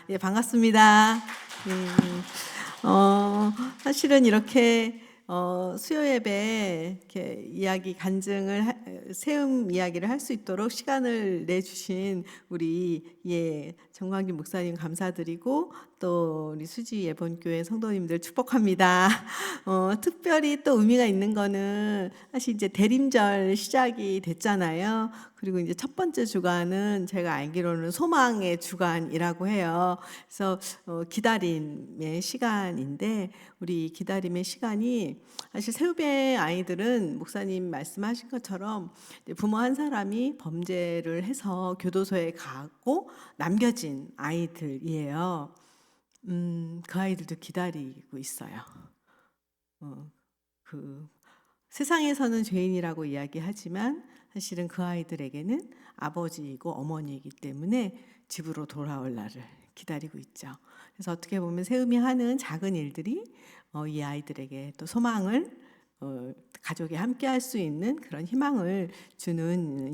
예, 반갑습니다. 사실은 이렇게 수요 예배에 이렇게 이야기 세움 이야기를 할 수 있도록 시간을 내주신 우리 정광진 목사님 감사드리고 또 우리 수지 예본교회 성도님들 축복합니다. 특별히 또 의미가 있는 거는 사실 이제 대림절 시작이 됐잖아요. 그리고 이제 첫 번째 주간은 제가 알기로는 소망의 주간이라고 해요. 그래서 기다림의 시간인데 우리 기다림의 시간이 사실 세우배 아이들은 목사님 말씀하신 것처럼 부모 한 사람이 범죄를 해서 교도소에 가고 남겨진 아이들이에요. 그 아이들도 기다리고 있어요. 그 세상에서는 죄인이라고 이야기하지만 사실은 그 아이들에게는 아버지이고 어머니이기 때문에 집으로 돌아올 날을 기다리고 있죠. 그래서 어떻게 보면 세움이 하는 작은 일들이 이 아이들에게 또 소망을 가족이 함께 할 수 있는 그런 희망을 주는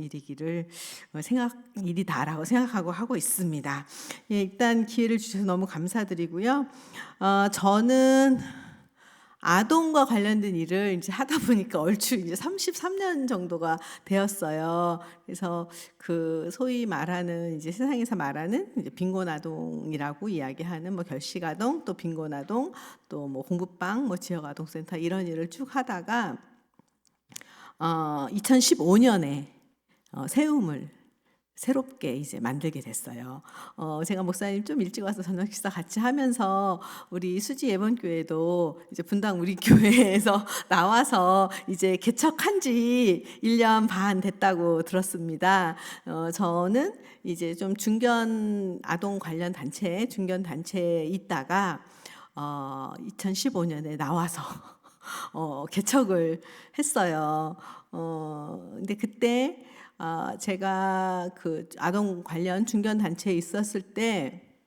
일이다라고 생각하고 하고 있습니다. 예, 일단 기회를 주셔서 너무 감사드리고요. 저는 아동과 관련된 일을 이제 하다 보니까 얼추 이제 33년 정도가 되었어요. 그래서 그 소위 말하는 이제 세상에서 말하는 이제 빈곤 아동이라고 이야기하는 뭐 결식 아동, 또 빈곤 아동, 또 뭐 공부방, 뭐 지역 아동센터 이런 일을 쭉 하다가 2015년에 세움을 새롭게 이제 만들게 됐어요. 제가 목사님 좀 일찍 와서 저녁 식사 같이 하면서 우리 수지 예본교회도 이제 분당 우리 교회에서 나와서 이제 개척한 지 1년 반 됐다고 들었습니다. 저는 이제 좀 중견 아동 관련 단체, 중견 단체에 있다가 2015년에 나와서 개척을 했어요. 근데 그때 제가 그 아동 관련 중견 단체에 있었을 때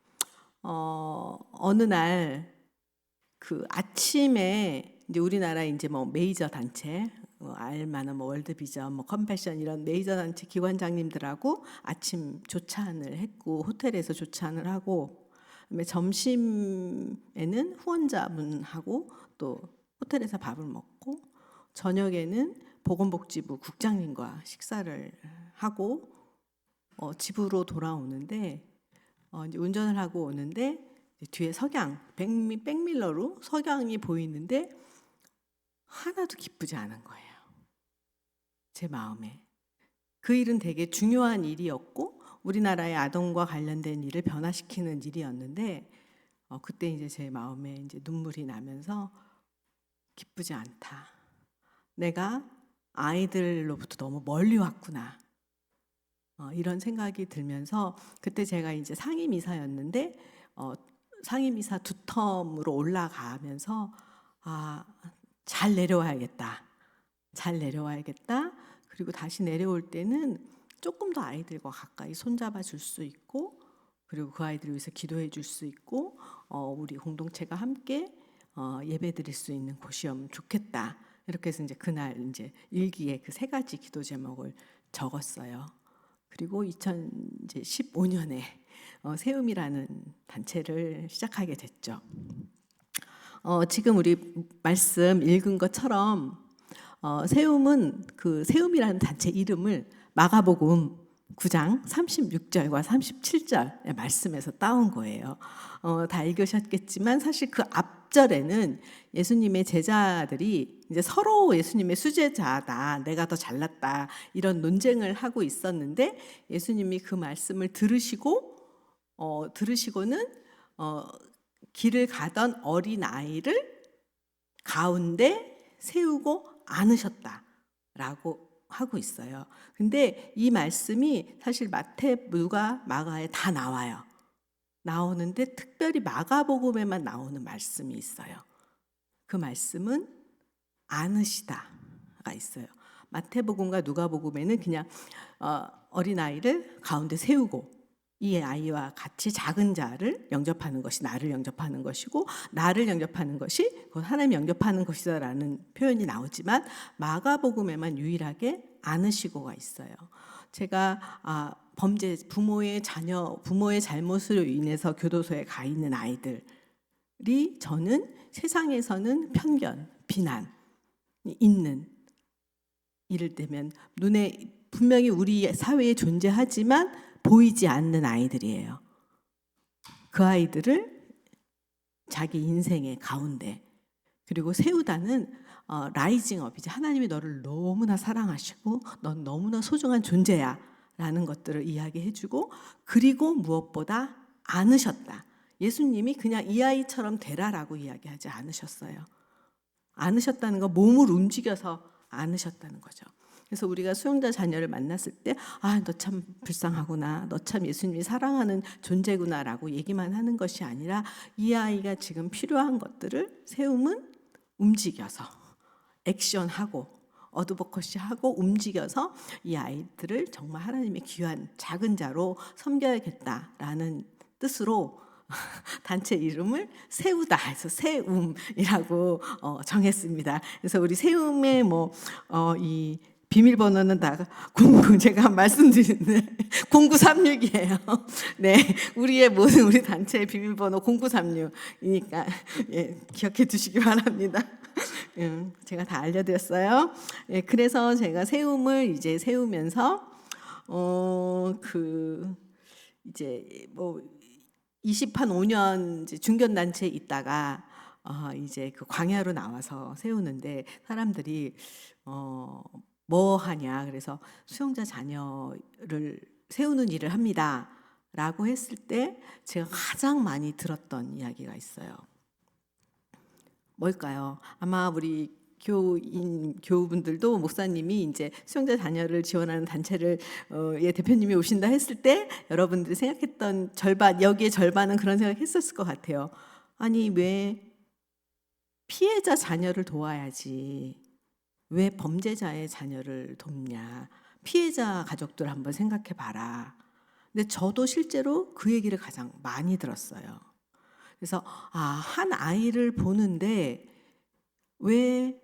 어느 날 그 아침에 이제 우리나라 이제 뭐 메이저 단체 알만한 뭐 월드비전, 뭐 컴패션 이런 메이저 단체 기관장님들하고 아침 조찬을 했고 호텔에서 조찬을 하고 그다음에 점심에는 후원자분하고 또 호텔에서 밥을 먹고 저녁에는 보건복지부 국장님과 식사를 하고 집으로 돌아오는데 이제 운전을 하고 오는데 뒤에 백밀러로 석양이 보이는데 하나도 기쁘지 않은 거예요. 제 마음에. 그 일은 되게 중요한 일이었고 우리나라의 아동과 관련된 일을 변화시키는 일이었는데 그때 이제 제 마음에 이제 눈물이 나면서 기쁘지 않다. 내가 아이들로부터 너무 멀리 왔구나. 이런 생각이 들면서 그때 제가 이제 상임이사였는데 상임이사 2텀으로 올라가면서 잘 내려와야겠다. 그리고 다시 내려올 때는 조금 더 아이들과 가까이 손잡아 줄 수 있고 그리고 그 아이들을 위해서 기도해 줄 수 있고 우리 공동체가 함께 예배 드릴 수 있는 곳이면 좋겠다. 이렇게 해서 이제 그날 이제 일기에 그 3가지 기도 제목을 적었어요. 그리고 2015년에 세움이라는 단체를 시작하게 됐죠. 지금 우리 말씀 읽은 것처럼 세움은 그 세움이라는 단체 이름을 마가복음 9장 36절과 37절의 말씀에서 따온 거예요. 다 읽으셨겠지만 사실 그 앞절에는 예수님의 제자들이 이제 서로 예수님의 수제자다, 내가 더 잘났다 이런 논쟁을 하고 있었는데 예수님이 그 말씀을 들으시고는 길을 가던 어린 아이를 가운데 세우고 안으셨다라고 하고 있어요. 근데 이 말씀이 사실 마태, 누가, 마가에 다 나와요. 나오는데 특별히 마가복음에만 나오는 말씀이 있어요. 그 말씀은 안으시다가 있어요. 마태복음과 누가복음에는 그냥 어린아이를 가운데 세우고 이 아이와 같이 작은 자를 영접하는 것이 나를 영접하는 것이고 나를 영접하는 것이 곧 하나님 영접하는 것이다라는 표현이 나오지만 마가복음에만 유일하게 안으시고가 있어요. 제가 범죄, 부모의 잘못으로 인해서 교도소에 가 있는 아이들이 저는 세상에서는 편견, 비난이 있는, 이를테면 눈에 분명히 우리 사회에 존재하지만 보이지 않는 아이들이에요. 그 아이들을 자기 인생의 가운데, 그리고 세우다는 라이징업이지. 하나님이 너를 너무나 사랑하시고 넌 너무나 소중한 존재야 라는 것들을 이야기해주고, 그리고 무엇보다 안으셨다. 예수님이 그냥 이 아이처럼 되라라고 이야기하지 않으셨어요. 안으셨다는 거, 몸을 움직여서 안으셨다는 거죠. 그래서 우리가 수용자 자녀를 만났을 때 너 참 불쌍하구나, 너 참 예수님이 사랑하는 존재구나라고 얘기만 하는 것이 아니라 이 아이가 지금 필요한 것들을 세움은 움직여서 액션하고 어드보커시하고 움직여서 이 아이들을 정말 하나님의 귀한 작은 자로 섬겨야겠다라는 뜻으로 단체 이름을 세우다 해서 세움이라고 정했습니다. 그래서 우리 세움의 이 비밀번호는 다 제가 말씀드리는데 0936이에요. 네, 우리의 모든 우리 단체의 비밀번호 0936이니까 기억해 두시기 바랍니다. 제가 다 알려드렸어요. 그래서 제가 세움을 이제 세우면서 이제 5년 이제 중견 단체에 있다가 이제 그 광야로 나와서 세우는데 사람들이 뭐 하냐, 그래서 수용자 자녀를 세우는 일을 합니다라고 했을 때 제가 가장 많이 들었던 이야기가 있어요. 뭘까요? 아마 우리 교우분들도 목사님이 이제 수용자 자녀를 지원하는 단체를 대표님이 오신다 했을 때 여러분들이 생각했던 여기에 절반은 그런 생각했었을 것 같아요. 아니, 왜 피해자 자녀를 도와야지 왜 범죄자의 자녀를 돕냐, 피해자 가족들 한번 생각해 봐라. 근데 저도 실제로 그 얘기를 가장 많이 들었어요. 그래서 한 아이를 보는데 왜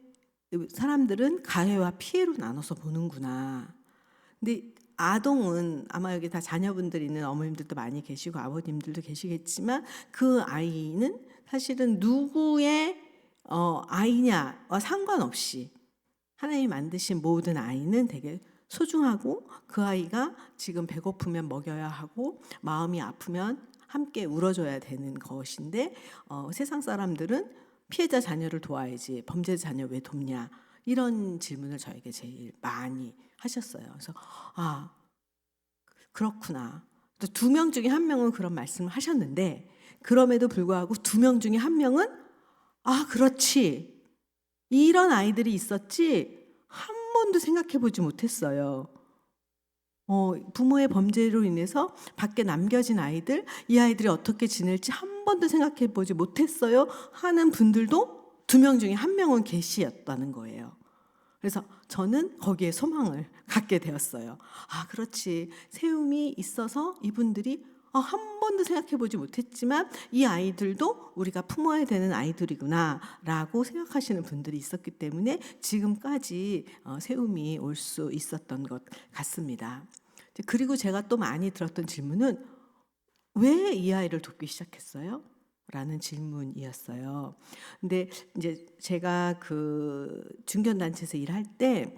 사람들은 가해와 피해로 나눠서 보는구나. 근데 아동은 아마 여기 다 자녀분들 있는 어머님들도 많이 계시고 아버님들도 계시겠지만 그 아이는 사실은 누구의 아이냐와 상관없이 하나님이 만드신 모든 아이는 되게 소중하고, 그 아이가 지금 배고프면 먹여야 하고 마음이 아프면 함께 울어줘야 되는 것인데 세상 사람들은 피해자 자녀를 도와야지 범죄자 자녀 왜 돕냐, 이런 질문을 저에게 제일 많이 하셨어요. 그래서 그렇구나. 또 2명 중에 1명은 그런 말씀을 하셨는데, 그럼에도 불구하고 2명 중에 1명은 그렇지, 이런 아이들이 있었지 한 번도 생각해 보지 못했어요. 부모의 범죄로 인해서 밖에 남겨진 아이들, 이 아이들이 어떻게 지낼지 한 번도 생각해 보지 못했어요 하는 분들도 2명 중에 1명은 계시였다는 거예요. 그래서 저는 거기에 소망을 갖게 되었어요. 그렇지, 세움이 있어서 이분들이 한 번도 생각해 보지 못했지만 이 아이들도 우리가 품어야 되는 아이들이구나 라고 생각하시는 분들이 있었기 때문에 지금까지 세움이 올 수 있었던 것 같습니다. 그리고 제가 또 많이 들었던 질문은 왜 이 아이를 돕기 시작했어요? 라는 질문이었어요. 근데 이제 제가 그 중견단체에서 일할 때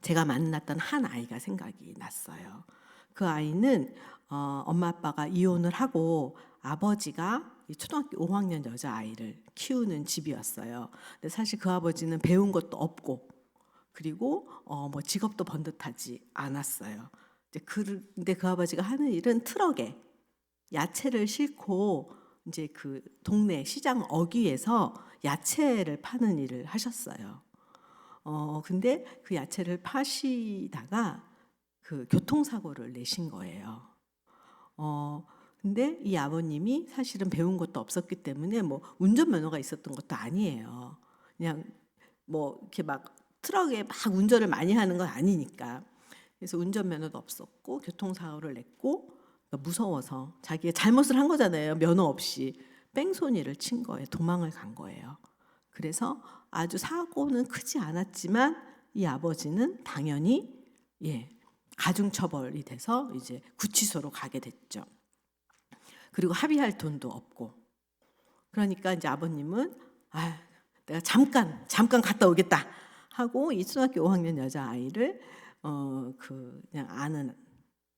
제가 만났던 한 아이가 생각이 났어요. 그 아이는 엄마 아빠가 이혼을 하고 아버지가 초등학교 5학년 여자아이를 키우는 집이었어요. 근데 사실 그 아버지는 배운 것도 없고, 그리고 직업도 번듯하지 않았어요. 근데 그 아버지가 하는 일은 트럭에 야채를 싣고 이제 그 동네 시장 어귀에서 야채를 파는 일을 하셨어요. 근데 그 야채를 파시다가 그 교통사고를 내신 거예요. 근데 이 아버님이 사실은 배운 것도 없었기 때문에 운전면허가 있었던 것도 아니에요. 그냥 이렇게 막 트럭에 막 운전을 많이 하는 건 아니니까. 그래서 운전면허도 없었고 교통사고를 냈고, 무서워서 자기가 잘못을 한 거잖아요. 면허 없이 뺑소니를 친 거예요. 도망을 간 거예요. 그래서 아주 사고는 크지 않았지만 이 아버지는 당연히 가중처벌이 돼서 이제 구치소로 가게 됐죠. 그리고 합의할 돈도 없고. 그러니까 이제 아버님은 내가 잠깐 갔다 오겠다 하고 이 초등학교 5학년 여자아이를 그냥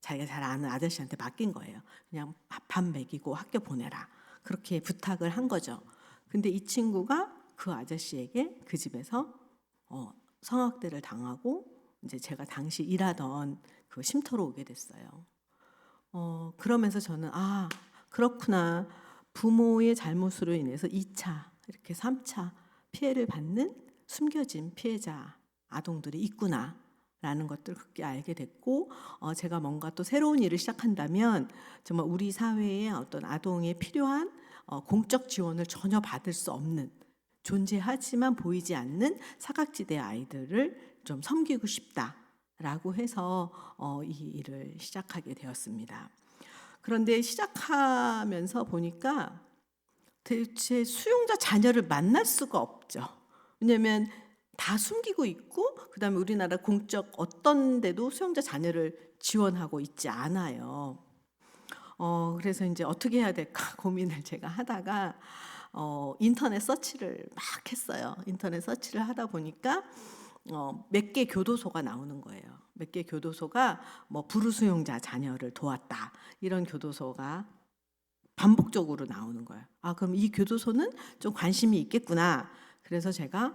자기가 잘 아는 아저씨한테 맡긴 거예요. 그냥 밥 먹이고 학교 보내라. 그렇게 부탁을 한 거죠. 근데 이 친구가 그 아저씨에게 그 집에서 성학대를 당하고 이제 제가 당시 일하던 그 쉼터로 오게 됐어요. 그러면서 저는 그렇구나. 부모의 잘못으로 인해서 2차, 이렇게 3차 피해를 받는 숨겨진 피해자 아동들이 있구나 라는 것들을 그렇게 알게 됐고, 제가 뭔가 또 새로운 일을 시작한다면 정말 우리 사회의 어떤 아동에 필요한 공적 지원을 전혀 받을 수 없는, 존재하지만 보이지 않는 사각지대 아이들을 좀 섬기고 싶다라고 해서 이 일을 시작하게 되었습니다. 그런데 시작하면서 보니까 대체 수용자 자녀를 만날 수가 없죠. 왜냐하면 다 숨기고 있고, 그다음에 우리나라 공적 어떤 데도 수용자 자녀를 지원하고 있지 않아요. 그래서 이제 어떻게 해야 될까 고민을 제가 하다가 인터넷 서치를 막 했어요. 인터넷 서치를 하다 보니까 몇 개 교도소가 나오는 거예요. 몇 개 교도소가 뭐 불우수용자 자녀를 도왔다 이런 교도소가 반복적으로 나오는 거예요. 그럼 이 교도소는 좀 관심이 있겠구나. 그래서 제가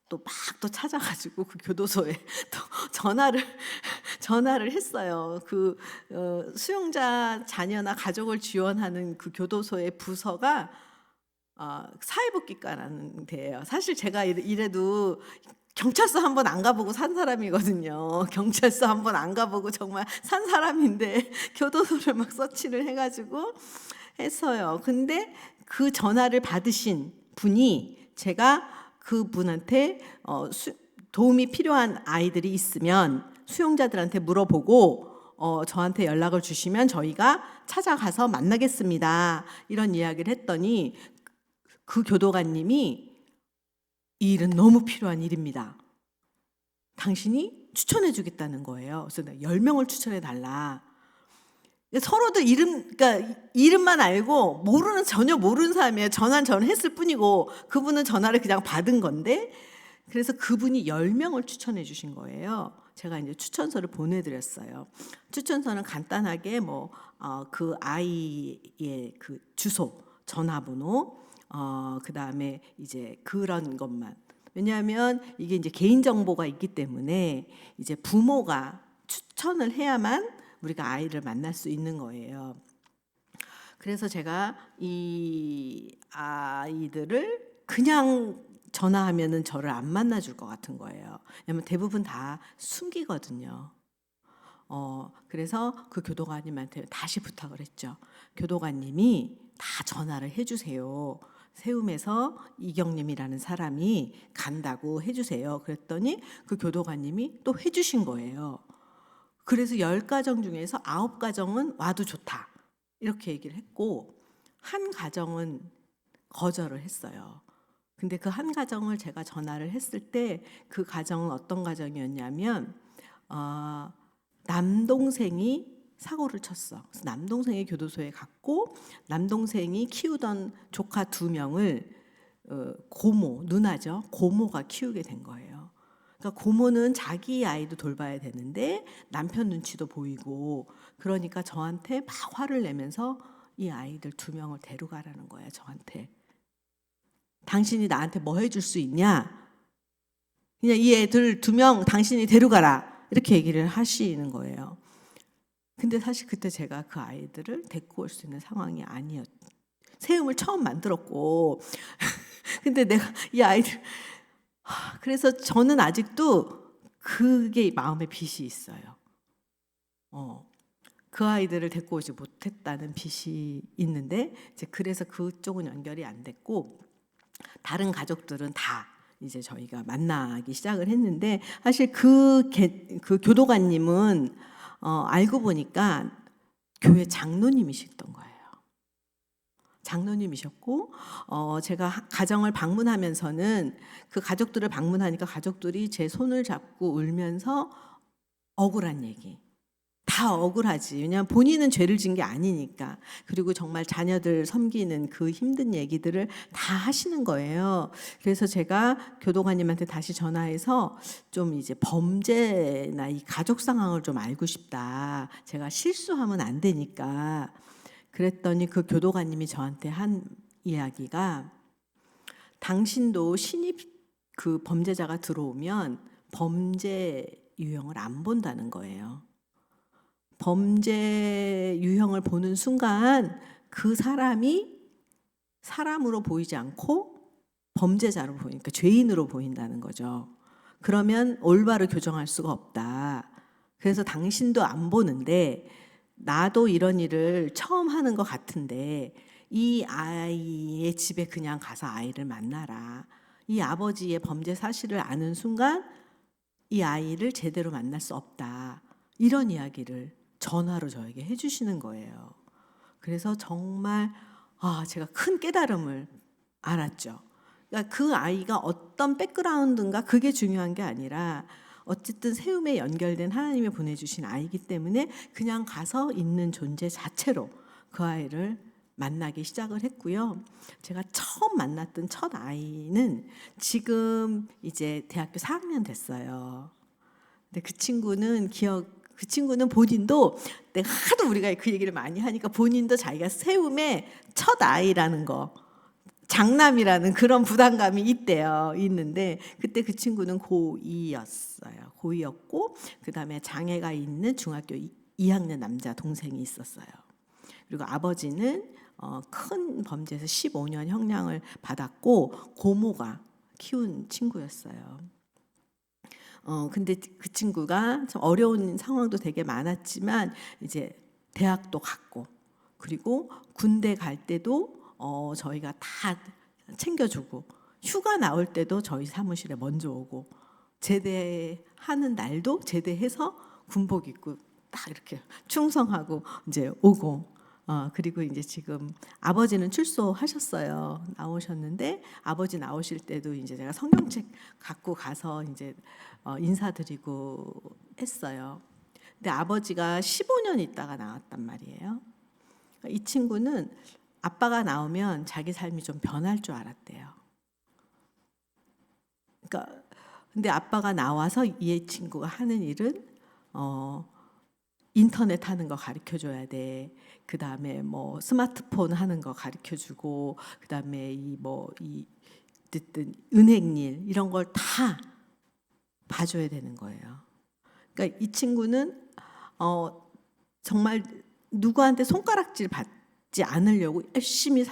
또 찾아가지고 그 교도소에 또 전화를 했어요. 그 수용자 자녀나 가족을 지원하는 그 교도소의 부서가 사회복지과라는 데예요. 사실 제가 이래도 경찰서 한번 안 가보고 산 사람이거든요. 경찰서 한번 안 가보고 정말 산 사람인데 교도소를 막 서치를 해가지고 했어요. 근데 그 전화를 받으신 분이 제가 그분한테 도움이 필요한 아이들이 있으면 수용자들한테 물어보고 저한테 연락을 주시면 저희가 찾아가서 만나겠습니다. 이런 이야기를 했더니 그 교도관님이 이 일은 너무 필요한 일입니다. 당신이 추천해 주겠다는 거예요. 그래서 내가 10명을 추천해 달라. 서로들 그러니까 이름만 알고 전혀 모르는 사람이에요. 전화는 했을 뿐이고 그분은 전화를 그냥 받은 건데, 그래서 그분이 10명을 추천해 주신 거예요. 제가 이제 추천서를 보내드렸어요. 추천서는 간단하게 그 아이의 그 주소, 전화번호, 그 다음에 이제 그런 것만. 왜냐하면 이게 이제 개인정보가 있기 때문에 이제 부모가 추천을 해야만 우리가 아이를 만날 수 있는 거예요. 그래서 제가 이 아이들을 그냥 전화하면은 저를 안 만나줄 것 같은 거예요. 왜냐면 대부분 다 숨기거든요. 그래서 그 교도관님한테 다시 부탁을 했죠. 교도관님이 다 전화를 해주세요. 세움에서 이경림이라는 사람이 간다고 해주세요. 그랬더니 그 교도관님이 또 해주신 거예요. 그래서 10가정 중에서 9가정은 와도 좋다 이렇게 얘기를 했고, 한 가정은 거절을 했어요. 근데 그 한 가정을 제가 전화를 했을 때 그 가정은 어떤 가정이었냐면 남동생이 사고를 쳤어. 그래서 남동생이 교도소에 갔고 남동생이 키우던 조카 2명을 고모, 누나죠. 고모가 키우게 된 거예요. 그러니까 고모는 자기 아이도 돌봐야 되는데 남편 눈치도 보이고, 그러니까 저한테 막 화를 내면서 이 아이들 2명을 데려가라는 거야. 저한테. 당신이 나한테 뭐 해줄 수 있냐? 그냥 이 애들 2명 당신이 데려가라. 이렇게 얘기를 하시는 거예요. 근데 사실 그때 제가 그 아이들을 데리고 올 수 있는 상황이 아니었어요. 세움을 처음 만들었고 근데 내가 이 아이들, 그래서 저는 아직도 그게 마음에 빚이 있어요. 그 아이들을 데리고 오지 못했다는 빚이 있는데, 이제 그래서 그쪽은 연결이 안 됐고 다른 가족들은 다 이제 저희가 만나기 시작을 했는데, 사실 그 교도관님은 알고 보니까 교회 장로님이셨던 거예요. 장로님이셨고, 제가 가정을 방문하면서는 그 가족들을 방문하니까 가족들이 제 손을 잡고 울면서 억울한 얘기. 다 억울하지. 왜냐하면 본인은 죄를 진 게 아니니까. 그리고 정말 자녀들 섬기는 그 힘든 얘기들을 다 하시는 거예요. 그래서 제가 교도관님한테 다시 전화해서 좀 이제 범죄나 이 가족 상황을 좀 알고 싶다. 제가 실수하면 안 되니까. 그랬더니 그 교도관님이 저한테 한 이야기가, 당신도 신입 그 범죄자가 들어오면 범죄 유형을 안 본다는 거예요. 범죄 유형을 보는 순간 그 사람이 사람으로 보이지 않고 범죄자로 보이니까 죄인으로 보인다는 거죠. 그러면 올바로 교정할 수가 없다. 그래서 당신도 안 보는데 나도 이런 일을 처음 하는 것 같은데 이 아이의 집에 그냥 가서 아이를 만나라. 이 아버지의 범죄 사실을 아는 순간 이 아이를 제대로 만날 수 없다. 이런 이야기를 전화로 저에게 해주시는 거예요. 그래서 정말 제가 큰 깨달음을 알았죠. 그러니까 그 아이가 어떤 백그라운드인가 그게 중요한 게 아니라 어쨌든 세움에 연결된 하나님이 보내주신 아이기 때문에 그냥 가서 있는 존재 자체로 그 아이를 만나기 시작을 했고요. 제가 처음 만났던 첫 아이는 지금 이제 대학교 4학년 됐어요. 근데 그 친구는 본인도, 내가 하도 우리가 그 얘기를 많이 하니까 본인도 자기가 세움의 첫 아이라는 거, 장남이라는 그런 부담감이 있는데 그때 그 친구는 고2였어요. 고2였고 그다음에 장애가 있는 중학교 2학년 남자 동생이 있었어요. 그리고 아버지는 큰 범죄에서 15년 형량을 받았고 고모가 키운 친구였어요. 근데 그 친구가 좀 어려운 상황도 되게 많았지만 이제 대학도 갔고 그리고 군대 갈 때도 저희가 다 챙겨주고 휴가 나올 때도 저희 사무실에 먼저 오고 제대하는 날도 제대해서 군복 입고 딱 이렇게 충성하고 이제 오고 그리고 이제 지금 아버지는 출소하셨어요. 나오셨는데 아버지 나오실 때도 이제 제가 성경책 갖고 가서 이제 인사드리고 했어요. 근데 아버지가 15년 있다가 나왔단 말이에요. 이 친구는 아빠가 나오면 자기 삶이 좀 변할 줄 알았대요. 그러니까 근데 아빠가 나와서 이 친구가 하는 일은 인터넷 하는 거 가르쳐 줘야 돼. 그다음에 뭐 스마트폰 하는 거 가르쳐 주고 그다음에 이 어쨌든 은행 일 이런 걸 다 봐줘야 되는 거예요. 그러니까 이 친구는 정말 누구한테 손가락질 받지 않으려고 열심히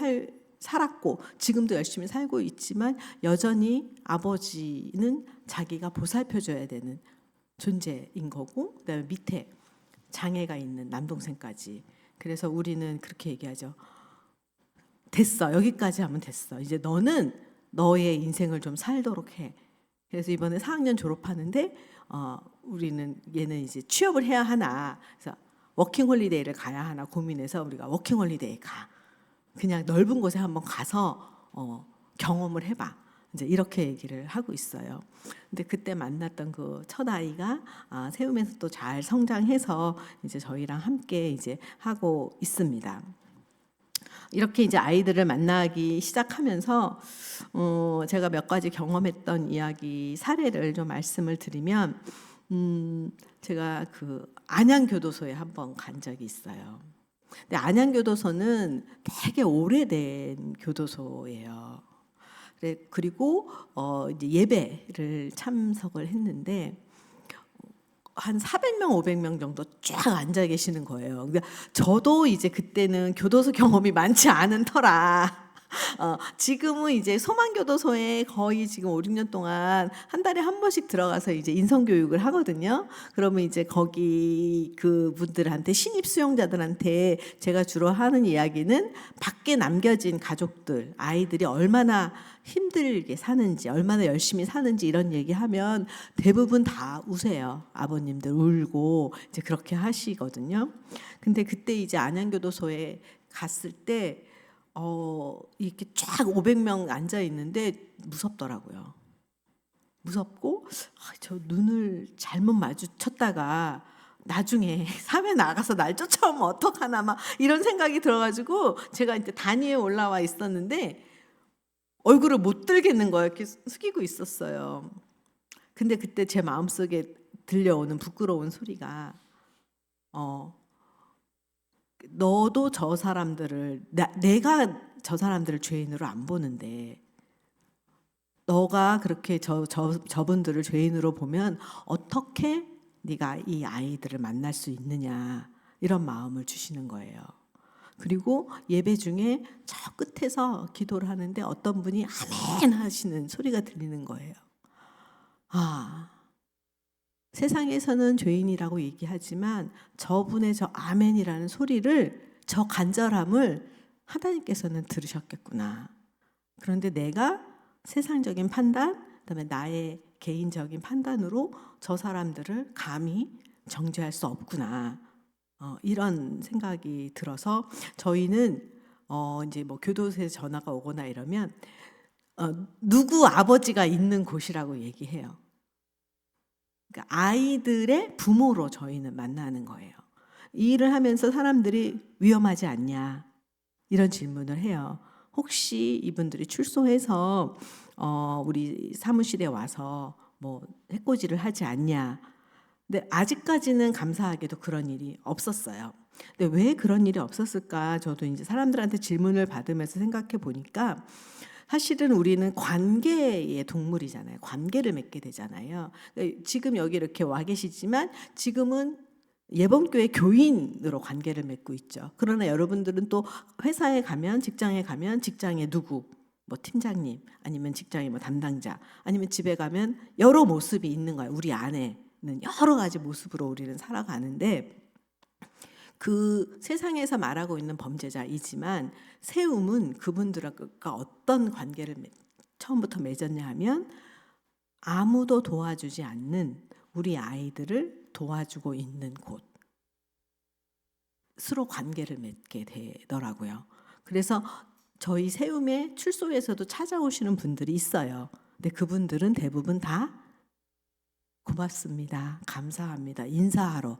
살았고 지금도 열심히 살고 있지만 여전히 아버지는 자기가 보살펴줘야 되는 존재인 거고 그다음에 밑에 장애가 있는 남동생까지. 그래서 우리는 그렇게 얘기하죠. 됐어. 여기까지 하면 됐어. 이제 너는 너의 인생을 좀 살도록 해. 그래서 이번에 4학년 졸업하는데 얘는 이제 취업을 해야 하나. 그래서 워킹홀리데이를 가야 하나 고민해서 우리가 워킹홀리데이 가. 그냥 넓은 곳에 한번 가서 경험을 해봐. 이제 이렇게 얘기를 하고 있어요. 근데 그때 만났던 그 첫 아이가 세움에서 또 잘 성장해서 이제 저희랑 함께 이제 하고 있습니다. 이렇게 이제 아이들을 만나기 시작하면서 제가 몇 가지 경험했던 이야기 사례를 좀 말씀을 드리면 제가 그 안양교도소에 한번 간 적이 있어요. 근데 안양교도소는 되게 오래된 교도소예요. 그리고 이제 예배를 참석을 했는데 한 400명, 500명 정도 쫙 앉아 계시는 거예요. 그러니까 저도 이제 그때는 교도소 경험이 많지 않은 터라 지금은 이제 소망교도소에 거의 지금 5, 6년 동안 한 달에 한 번씩 들어가서 이제 인성교육을 하거든요. 그러면 이제 거기 그 분들한테 신입 수용자들한테 제가 주로 하는 이야기는 밖에 남겨진 가족들, 아이들이 얼마나 힘들게 사는지, 얼마나 열심히 사는지 이런 얘기하면 대부분 다 우세요. 아버님들 울고 이제 그렇게 하시거든요. 근데 그때 이제 안양교도소에 갔을 때 이렇게 쫙 500명 앉아 있는데 무섭더라고요. 무섭고 저 눈을 잘못 마주쳤다가 나중에 사회 나가서 날 쫓아오면 어떡하나 막 이런 생각이 들어가지고 제가 이제 단위에 올라와 있었는데 얼굴을 못 들겠는 거예요. 이렇게 숙이고 있었어요. 근데 그때 제 마음속에 들려오는 부끄러운 소리가 너도 저 사람들을 내가 저 사람들을 죄인으로 안 보는데 너가 그렇게 저분들을 죄인으로 보면 어떻게 네가 이 아이들을 만날 수 있느냐 이런 마음을 주시는 거예요. 그리고 예배 중에 저 끝에서 기도를 하는데 어떤 분이 아멘 하시는 소리가 들리는 거예요. 아, 세상에서는 죄인이라고 얘기하지만 저분의 저 아멘이라는 소리를 저 간절함을 하나님께서는 들으셨겠구나. 그런데 내가 세상적인 판단, 그다음에 나의 개인적인 판단으로 저 사람들을 감히 정죄할 수 없구나. 이런 생각이 들어서 저희는 이제 뭐 교도소에 전화가 오거나 이러면 누구 아버지가 있는 곳이라고 얘기해요. 그러니까 아이들의 부모로 저희는 만나는 거예요. 이 일을 하면서 사람들이 위험하지 않냐 이런 질문을 해요. 혹시 이분들이 출소해서 우리 사무실에 와서 뭐 해코지를 하지 않냐. 근데 아직까지는 감사하게도 그런 일이 없었어요. 근데 왜 그런 일이 없었을까? 저도 이제 사람들한테 질문을 받으면서 생각해 보니까 사실은 우리는 관계의 동물이잖아요. 관계를 맺게 되잖아요. 지금 여기 이렇게 와 계시지만 지금은 예범교회 교인으로 관계를 맺고 있죠. 그러나 여러분들은 또 회사에 가면 직장에 가면 직장에 누구 뭐 팀장님 아니면 직장의 뭐 담당자 아니면 집에 가면 여러 모습이 있는 거예요. 우리 안에는 여러 가지 모습으로 우리는 살아가는데 그 세상에서 말하고 있는 범죄자이지만 세움은 그분들과 어떤 관계를 처음부터 맺었냐 하면 아무도 도와주지 않는 우리 아이들을 도와주고 있는 곳으로 관계를 맺게 되더라고요. 그래서 저희 세움의 출소에서도 찾아오시는 분들이 있어요. 근데 그분들은 대부분 다 고맙습니다. 감사합니다. 인사하러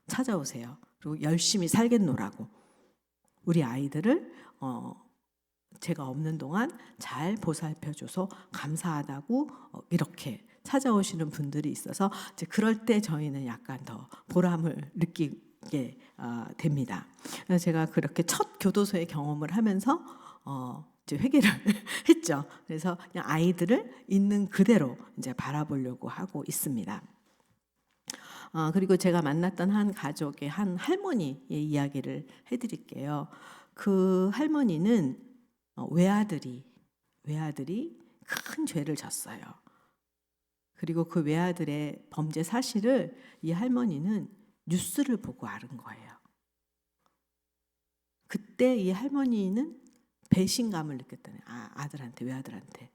찾아오세요. 그리고 열심히 살겠노라고 우리 아이들을 제가 없는 동안 잘 보살펴줘서 감사하다고 이렇게 찾아오시는 분들이 있어서 이제 그럴 때 저희는 약간 더 보람을 느끼게 됩니다. 그래서 제가 그렇게 첫 교도소의 경험을 하면서 이제 회개를 했죠. 그래서 그냥 아이들을 있는 그대로 이제 바라보려고 하고 있습니다. 그리고 제가 만났던 한 가족의 한 할머니의 이야기를 해드릴게요. 그 할머니는 외아들이 큰 죄를 졌어요. 그리고 그 외아들의 범죄 사실을 이 할머니는 뉴스를 보고 알은 거예요. 그때 이 할머니는 배신감을 느꼈다네. 아들한테, 외아들한테.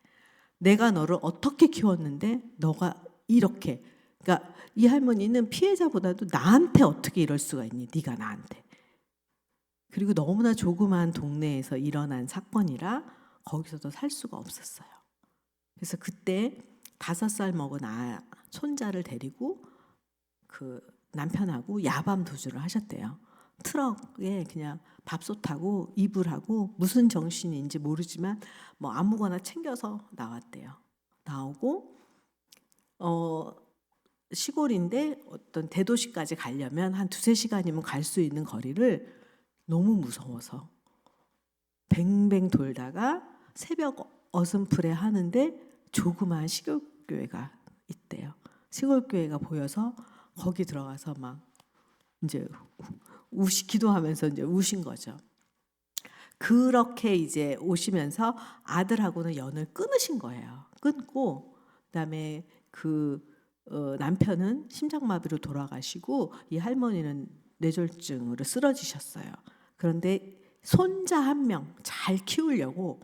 내가 너를 어떻게 키웠는데 너가 이렇게. 그러니까 이 할머니는 피해자보다도 나한테 어떻게 이럴 수가 있니? 네가 나한테. 그리고 너무나 조그마한 동네에서 일어난 사건이라 거기서도 살 수가 없었어요. 그래서 그때 5살 먹은 손자를 데리고 그 남편하고 야밤 도주를 하셨대요. 트럭에 그냥 밥솥하고 이불하고 무슨 정신인지 모르지만 뭐 아무거나 챙겨서 나왔대요. 나오고 시골인데 어떤 대도시까지 가려면 한 2-3시간이면 갈 수 있는 거리를 너무 무서워서 뱅뱅 돌다가 새벽 어슴풀에 하는데 조그마한 시골교회가 있대요. 시골교회가 보여서 거기 들어가서 막 이제 기도하면서 이제 우신 거죠. 그렇게 이제 오시면서 아들하고는 연을 끊으신 거예요. 끊고 그다음에 그 남편은 심장마비로 돌아가시고 이 할머니는 뇌졸중으로 쓰러지셨어요. 그런데 손자 한 명 잘 키우려고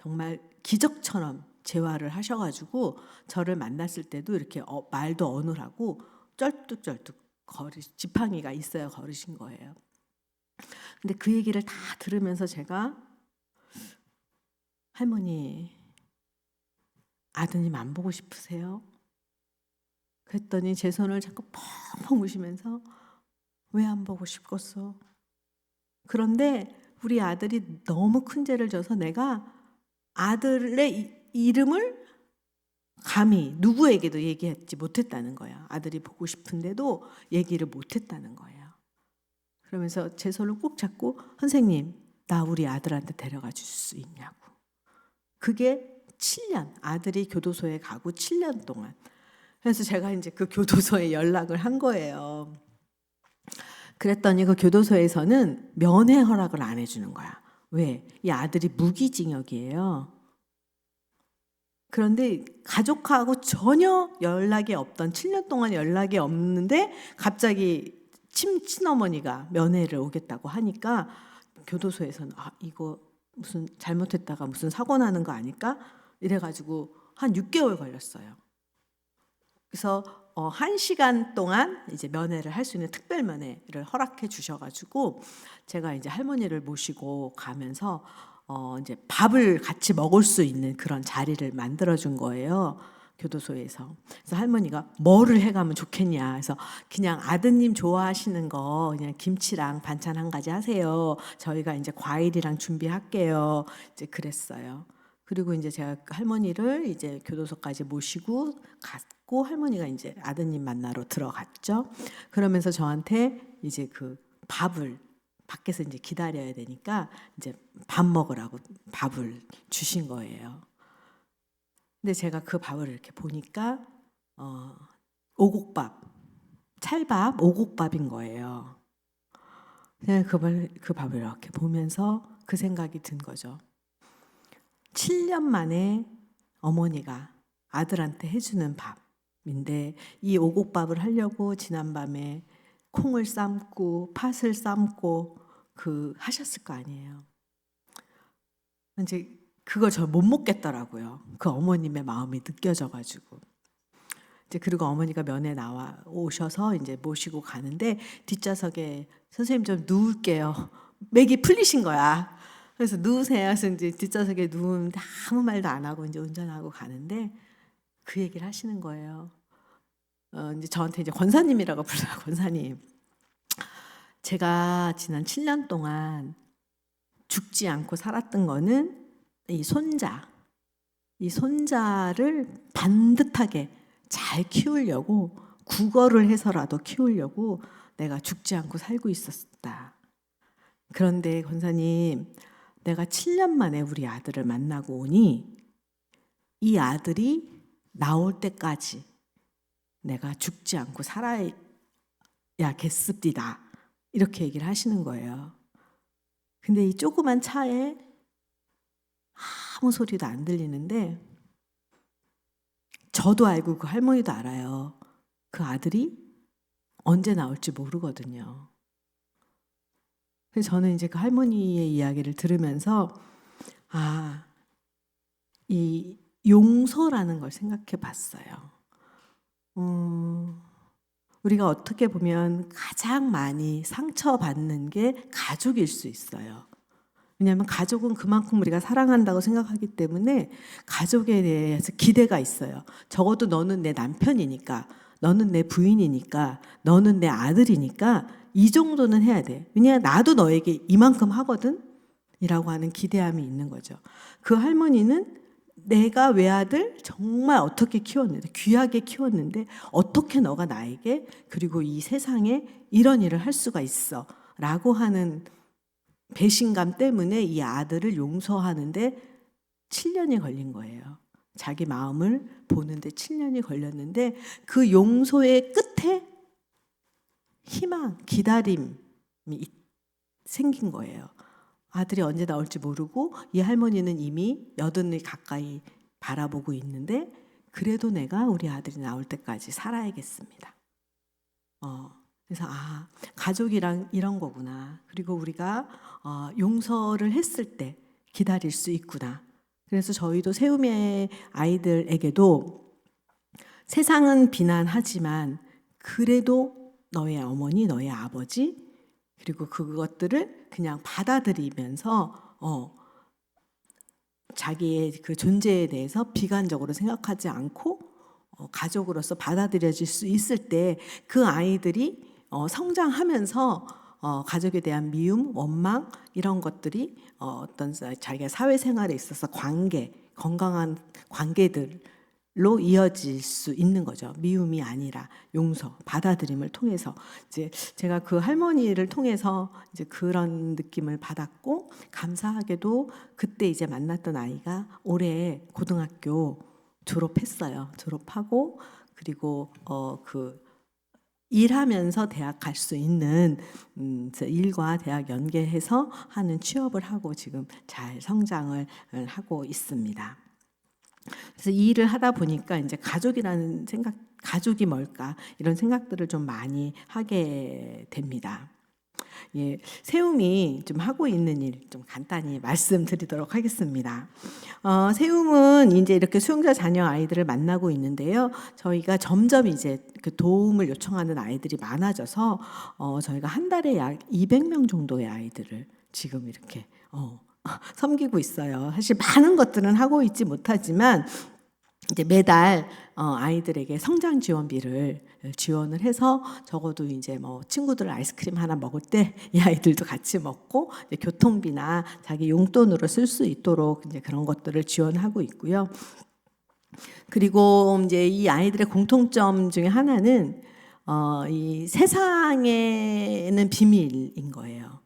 정말 기적처럼 재활을 하셔가지고 저를 만났을 때도 이렇게 말도 어눌하고 쩔뚝쩔뚝 지팡이가 있어야 걸으신 거예요. 근데 그 얘기를 다 들으면서 제가 할머니 아드님 안 보고 싶으세요? 그랬더니 제 손을 자꾸 펑펑 우시면서 왜 안 보고 싶겠어? 그런데 우리 아들이 너무 큰 죄를 져서 내가 아들의 이름을 감히 누구에게도 얘기하지 못했다는 거야. 아들이 보고 싶은데도 얘기를 못했다는 거예요. 그러면서 제 손을 꼭 잡고 선생님, 나 우리 아들한테 데려가 줄 수 있냐고. 그게 7년, 아들이 교도소에 가고 7년 동안. 그래서 제가 이제 그 교도소에 연락을 한 거예요. 그랬더니 그 교도소에서는 면회 허락을 안 해주는 거야. 왜? 이 아들이 무기징역이에요. 그런데 가족하고 전혀 연락이 없던 7년 동안 연락이 없는데 갑자기 친어머니가 면회를 오겠다고 하니까 교도소에서는 이거 무슨 잘못했다가 무슨 사고 나는 거 아닐까? 이래가지고 한 6개월 걸렸어요. 그래서 1시간 동안 이제 면회를 할 수 있는 특별 면회를 허락해 주셔가지고 제가 이제 할머니를 모시고 가면서 이제 밥을 같이 먹을 수 있는 그런 자리를 만들어 준 거예요. 교도소에서. 그래서 할머니가 뭐를 해가면 좋겠냐. 그래서 그냥 아드님 좋아하시는 거 그냥 김치랑 반찬 한 가지 하세요. 저희가 이제 과일이랑 준비할게요. 이제 그랬어요. 그리고 이제 제가 할머니를 이제 교도소까지 모시고 갔고 할머니가 이제 아드님 만나러 들어갔죠. 그러면서 저한테 이제 그 밥을 밖에서 이제 기다려야 되니까 이제 밥 먹으라고 밥을 주신 거예요. 근데 제가 그 밥을 이렇게 보니까 오곡밥, 찰밥, 오곡밥인 거예요. 그냥 그 밥을 이렇게 보면서 그 생각이 든 거죠. 7년 만에 어머니가 아들한테 해주는 밥인데 이 오곡밥을 하려고 지난밤에 콩을 삶고 팥을 삶고 하셨을 거 아니에요. 이제 그걸 저 못 먹겠더라고요. 그 어머님의 마음이 느껴져가지고. 이제 그리고 어머니가 면회 나와 오셔서 이제 모시고 가는데 뒷좌석에 선생님 좀 누울게요. 맥이 풀리신 거야. 그래서 누우세요. 그래서 이제 뒷좌석에 누우는데 아무 말도 안 하고 이제 운전하고 가는데 그 얘기를 하시는 거예요. 이제 저한테 이제 권사님이라고 불러요. 권사님. 제가 지난 7년 동안 죽지 않고 살았던 거는 이 손자를 반듯하게 잘 키우려고 국어를 해서라도 키우려고 내가 죽지 않고 살고 있었다. 그런데 권사님, 내가 7년 만에 우리 아들을 만나고 오니 이 아들이 나올 때까지 내가 죽지 않고 살아야겠습니다. 이렇게 얘기를 하시는 거예요. 근데 이 조그만 차에 아무 소리도 안 들리는데 저도 알고 그 할머니도 알아요. 그 아들이 언제 나올지 모르거든요. 그래서 저는 이제 그 할머니의 이야기를 들으면서 이 용서라는 걸 생각해 봤어요. 우리가 어떻게 보면 가장 많이 상처받는 게 가족일 수 있어요. 왜냐하면 가족은 그만큼 우리가 사랑한다고 생각하기 때문에 가족에 대해서 기대가 있어요. 적어도 너는 내 남편이니까, 너는 내 부인이니까, 너는 내 아들이니까 이 정도는 해야 돼. 왜냐하면 나도 너에게 이만큼 하거든? 이라고 하는 기대함이 있는 거죠. 그 할머니는 내가 외아들 정말 어떻게 키웠는데, 귀하게 키웠는데 어떻게 너가 나에게 그리고 이 세상에 이런 일을 할 수가 있어 라고 하는 배신감 때문에 이 아들을 용서하는데 7년이 걸린 거예요. 자기 마음을 보는데 7년이 걸렸는데 그 용서의 끝에 희망, 기다림이 생긴 거예요. 아들이 언제 나올지 모르고 이 할머니는 이미 80이 가까이 바라보고 있는데 그래도 내가 우리 아들이 나올 때까지 살아야겠습니다. 그래서 가족이랑 이런 거구나. 그리고 우리가 용서를 했을 때 기다릴 수 있구나. 그래서 저희도 세움의 아이들에게도 세상은 비난하지만 그래도 너의 어머니, 너의 아버지 그리고 그것들을 그냥 받아들이면서 자기의 그 존재에 대해서 비관적으로 생각하지 않고 가족으로서 받아들여질 수 있을 때 그 아이들이 성장하면서 가족에 대한 미움, 원망 이런 것들이 어떤 자기가 사회생활에 있어서 건강한 관계들로 이어질 수 있는 거죠. 미움이 아니라 용서, 받아들임을 통해서 이제 제가 그 할머니를 통해서 이제 그런 느낌을 받았고, 감사하게도 그때 이제 만났던 아이가 올해 고등학교 졸업했어요. 졸업하고 그리고 그 일하면서 대학 갈 수 있는 일과 대학 연계해서 하는 취업을 하고 지금 잘 성장을 하고 있습니다. 그래서 이 일을 하다 보니까 이제 가족이라는 생각, 가족이 뭘까 이런 생각들을 좀 많이 하게 됩니다. 예, 세움이 좀 하고 있는 일 좀 간단히 말씀드리도록 하겠습니다. 세움은 이제 이렇게 수용자 자녀 아이들을 만나고 있는데요. 저희가 점점 이제 그 도움을 요청하는 아이들이 많아져서 저희가 한 달에 약 200명 정도의 아이들을 지금 이렇게 섬기고 있어요. 사실 많은 것들은 하고 있지 못하지만 이제 매달 아이들에게 성장 지원비를 지원을 해서 적어도 이제 뭐 친구들 아이스크림 하나 먹을 때 이 아이들도 같이 먹고 이제 교통비나 자기 용돈으로 쓸 수 있도록 이제 그런 것들을 지원하고 있고요. 그리고 이제 이 아이들의 공통점 중에 하나는 이 세상에는 비밀인 거예요.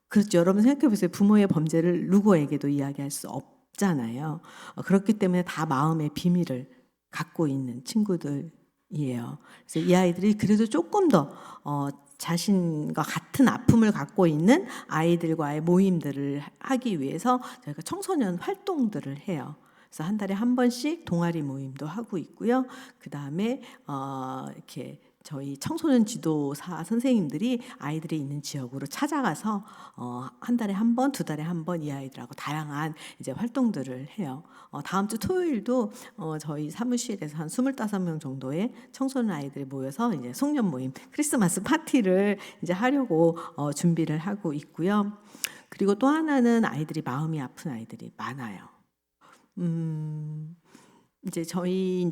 그렇죠. 여러분 생각해 보세요. 부모의 범죄를 누구에게도 이야기할 수 없잖아요. 그렇기 때문에 다 마음의 비밀을 갖고 있는 친구들이에요. 그래서 이 아이들이 그래도 조금 더 자신과 같은 아픔을 갖고 있는 아이들과의 모임들을 하기 위해서 저희가 청소년 활동들을 해요. 그래서 한 달에 한 번씩 동아리 모임도 하고 있고요. 그 다음에 이렇게 저희 청소년 지도사 선생님들이 아이들이 있는 지역으로 찾아가서 한 달에 한 번, 두 달에 한 번 이 아이들하고 다양한 이제 활동들을 해요. 다음 주 토요일도 저희 사무실에서 한 25명 정도의 청소년 아이들이 모여서 이제 송년 모임, 크리스마스 파티를 이제 하려고 준비를 하고 있고요. 그리고 또 하나는 아이들이 마음이 아픈 아이들이 많아요. 이제 저희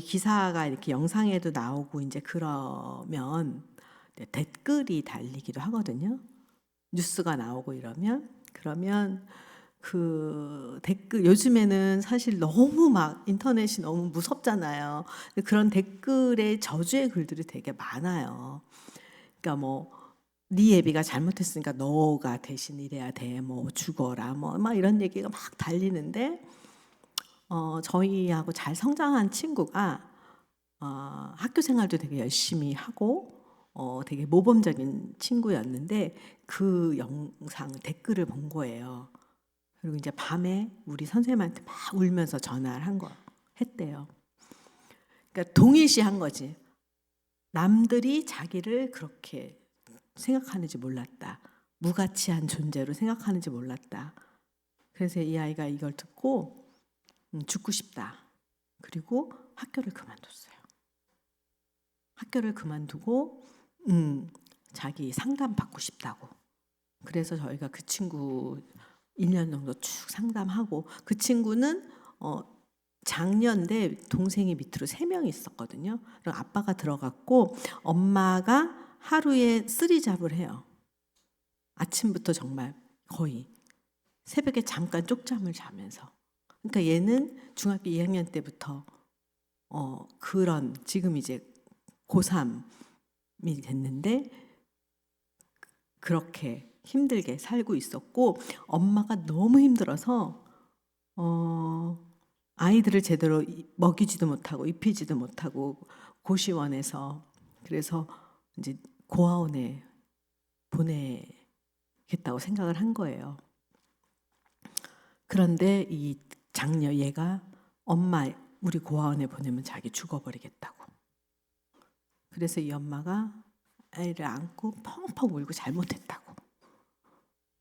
기사가 이렇게 영상에도 나오고 이제 그러면 댓글이 달리기도 하거든요. 뉴스가 나오고 그러면 그 댓글, 요즘에는 사실 너무 막 인터넷이 너무 무섭잖아요. 그런 댓글에 저주의 글들이 되게 많아요. 그러니까 뭐 네 예비가 잘못했으니까 너가 대신 이래야 돼, 뭐 죽어라, 뭐 막 이런 얘기가 막 달리는데 저희하고 잘 성장한 친구가 학교 생활도 되게 열심히 하고 되게 모범적인 친구였는데 그 영상 댓글을 본 거예요. 그리고 이제 밤에 우리 선생님한테 막 울면서 전화를 했대요. 그러니까 동일시한 거지. 남들이 자기를 그렇게 생각하는지 몰랐다. 무가치한 존재로 생각하는지 몰랐다. 그래서 이 아이가 이걸 듣고 죽고 싶다. 그리고 학교를 그만뒀어요. 학교를 그만두고 자기 상담 받고 싶다고. 그래서 저희가 그 친구 1년 정도 쭉 상담하고, 그 친구는 장녀인데 동생이 밑으로 3명이 있었거든요. 그리고 아빠가 들어갔고 엄마가 하루에 쓰리잡을 해요. 아침부터 정말 거의 새벽에 잠깐 쪽잠을 자면서. 그러니까 얘는 중학교 2학년 때부터 그런, 지금 이제 고3이 됐는데 그렇게 힘들게 살고 있었고, 엄마가 너무 힘들어서 아이들을 제대로 먹이지도 못하고 입히지도 못하고 고시원에서, 그래서 이제 고아원에 보내겠다고 생각을 한 거예요. 그런데 이 장녀 얘가 엄마 우리 고아원에 보내면 자기 죽어버리겠다고. 그래서 이 엄마가 아이를 안고 펑펑 울고 잘못했다고.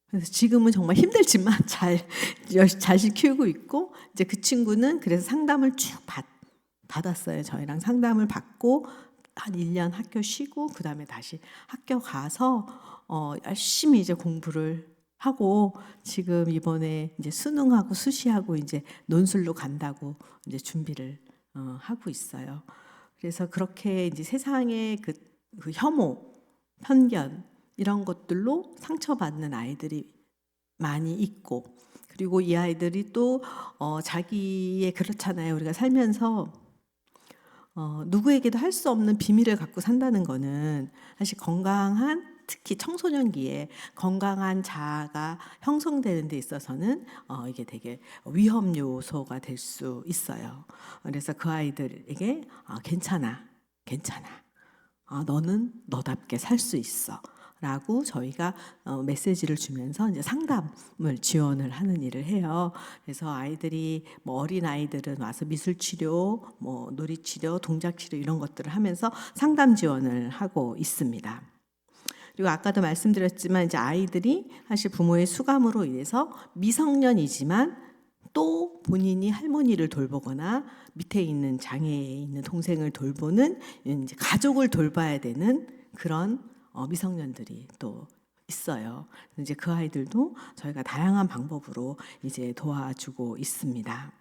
그래서 지금은 정말 힘들지만 잘 키우고 있고, 이제 그 친구는 그래서 상담을 쭉 받았어요. 저희랑 상담을 받고 한 1년 학교 쉬고 그 다음에 다시 학교 가서 열심히 이제 공부를 하고 지금 이번에 이제 수능하고 수시하고 이제 논술로 간다고 이제 준비를 하고 있어요. 그래서 그렇게 이제 세상의 그 혐오, 편견 이런 것들로 상처받는 아이들이 많이 있고, 그리고 이 아이들이 또 자기의 그렇잖아요. 우리가 살면서 누구에게도 할 수 없는 비밀을 갖고 산다는 거는 사실 건강한, 특히 청소년기에 건강한 자아가 형성되는 데 있어서는 이게 되게 위험 요소가 될 수 있어요. 그래서 그 아이들에게 괜찮아, 괜찮아. 너는 너답게 살 수 있어. 라고 저희가 메시지를 주면서 이제 상담을 지원을 하는 일을 해요. 그래서 아이들이 뭐 어린 아이들은 와서 미술 치료, 뭐 놀이 치료, 동작 치료 이런 것들을 하면서 상담 지원을 하고 있습니다. 그리고 아까도 말씀드렸지만 이제 아이들이 사실 부모의 수감으로 인해서 미성년이지만 또 본인이 할머니를 돌보거나 밑에 있는 장애에 있는 동생을 돌보는 이제 가족을 돌봐야 되는 그런 미성년들이 또 있어요. 이제 그 아이들도 저희가 다양한 방법으로 이제 도와주고 있습니다.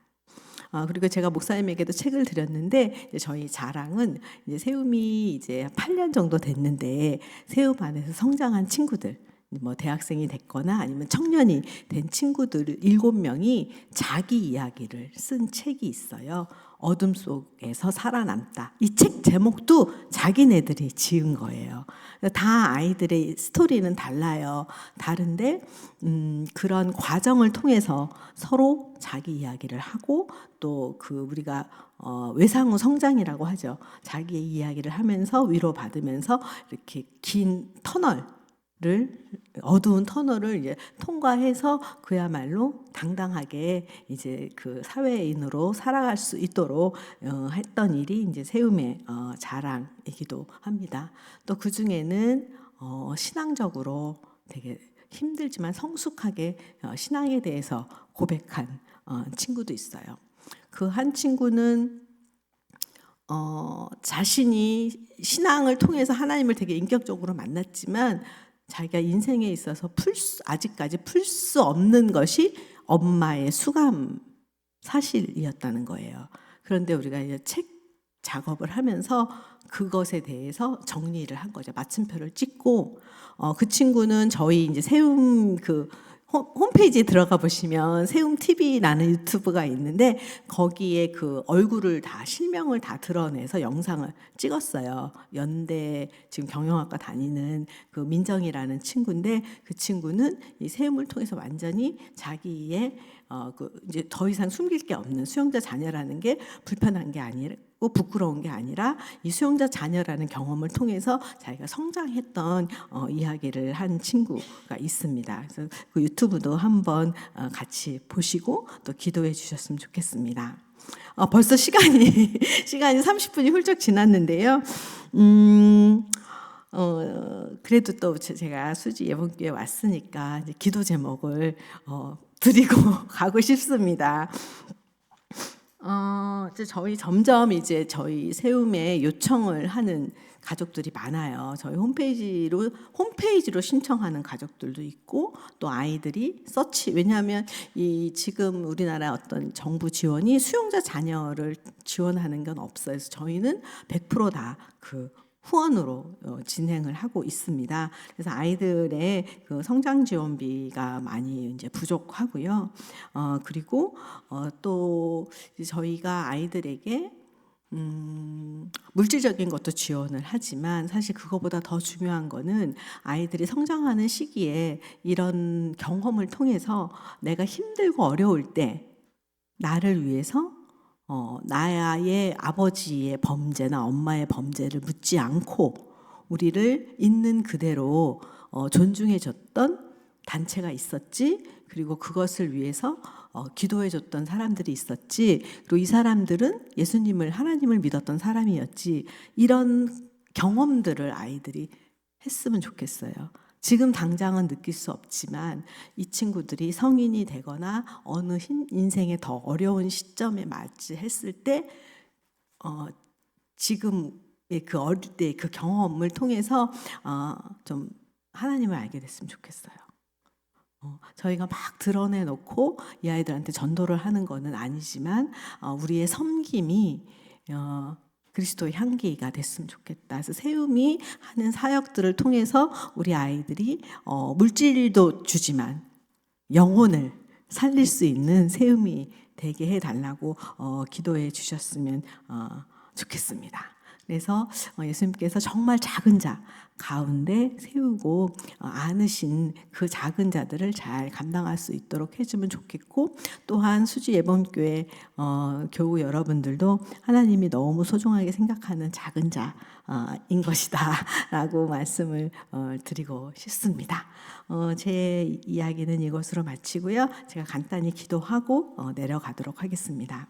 그리고 제가 목사님에게도 책을 드렸는데 이제 저희 자랑은 이제 세움이 이제 8년 정도 됐는데 세움 안에서 성장한 친구들, 뭐 대학생이 됐거나 아니면 청년이 된 친구들 7명이 자기 이야기를 쓴 책이 있어요. 어둠 속에서 살아남다. 이 책 제목도 자기네들이 지은 거예요. 다 아이들의 스토리는 달라요. 다른데 그런 과정을 통해서 서로 자기 이야기를 하고 또 그 우리가 외상후 성장이라고 하죠. 자기의 이야기를 하면서 위로받으면서 이렇게 긴 어두운 터널을 이제 통과해서 그야말로 당당하게 이제 그 사회인으로 살아갈 수 있도록 했던 일이 이제 세움의 자랑이기도 합니다. 또 그 중에는 신앙적으로 되게 힘들지만 성숙하게 신앙에 대해서 고백한 친구도 있어요. 그 한 친구는 자신이 신앙을 통해서 하나님을 되게 인격적으로 만났지만 자기가 인생에 있어서 아직까지 풀 수 없는 것이 엄마의 수감 사실이었다는 거예요. 그런데 우리가 이제 책 작업을 하면서 그것에 대해서 정리를 한 거죠. 마침표를 찍고 그 친구는 저희 이제 세움 그 홈페이지에 들어가 보시면 세움 TV라는 유튜브가 있는데 거기에 그 얼굴을 다 실명을 다 드러내서 영상을 찍었어요. 연대 지금 경영학과 다니는 그 민정이라는 친구인데 그 친구는 이 세움을 통해서 완전히 자기의 그 이제 더 이상 숨길 게 없는 수용자 자녀라는 게 불편한 게 아니라 부끄러운 게 아니라 이 수용자 자녀라는 경험을 통해서 자기가 성장했던 이야기를 한 친구가 있습니다. 그래서 그 유튜브도 한번 같이 보시고 또 기도해 주셨으면 좋겠습니다. 벌써 시간이 30분이 훌쩍 지났는데요. 그래도 또 제가 수지 예본교회 왔으니까 이제 기도 제목을 드리고 가고 싶습니다. 이제 저희 세움에 요청을 하는 가족들이 많아요. 저희 홈페이지로 신청하는 가족들도 있고 또 아이들이 왜냐하면 지금 우리나라 어떤 정부 지원이 수용자 자녀를 지원하는 건 없어요. 그래서 저희는 100% 다 그 후원으로 진행을 하고 있습니다. 그래서 아이들의 그 성장 지원비가 많이 이제 부족하고요. 그리고 또 저희가 아이들에게 물질적인 것도 지원을 하지만 사실 그거보다 더 중요한 거는 아이들이 성장하는 시기에 이런 경험을 통해서 내가 힘들고 어려울 때 나를 위해서 나의 아버지의 범죄나 엄마의 범죄를 묻지 않고 우리를 있는 그대로 존중해 줬던 단체가 있었지. 그리고 그것을 위해서 기도해 줬던 사람들이 있었지. 그리고 이 사람들은 하나님을 믿었던 사람이었지. 이런 경험들을 아이들이 했으면 좋겠어요. 지금 당장은 느낄 수 없지만 이 친구들이 성인이 되거나 어느 인생의 더 어려운 시점에 맞이했을 때 지금의 그 어릴 때 그 경험을 통해서 좀 하나님을 알게 됐으면 좋겠어요. 저희가 막 드러내 놓고 이 아이들한테 전도를 하는 거는 아니지만 우리의 섬김이 그리스도의 향기가 됐으면 좋겠다. 그래서 세움이 하는 사역들을 통해서 우리 아이들이 물질도 주지만 영혼을 살릴 수 있는 세움이 되게 해달라고 기도해 주셨으면 좋겠습니다. 그래서 예수님께서 정말 작은 자 가운데 세우고 안으신 그 작은 자들을 잘 감당할 수 있도록 해주면 좋겠고, 또한 수지 예범교회 교우 여러분들도 하나님이 너무 소중하게 생각하는 작은 자인 것이다 라고 말씀을 드리고 싶습니다. 제 이야기는 이것으로 마치고요. 제가 간단히 기도하고 내려가도록 하겠습니다.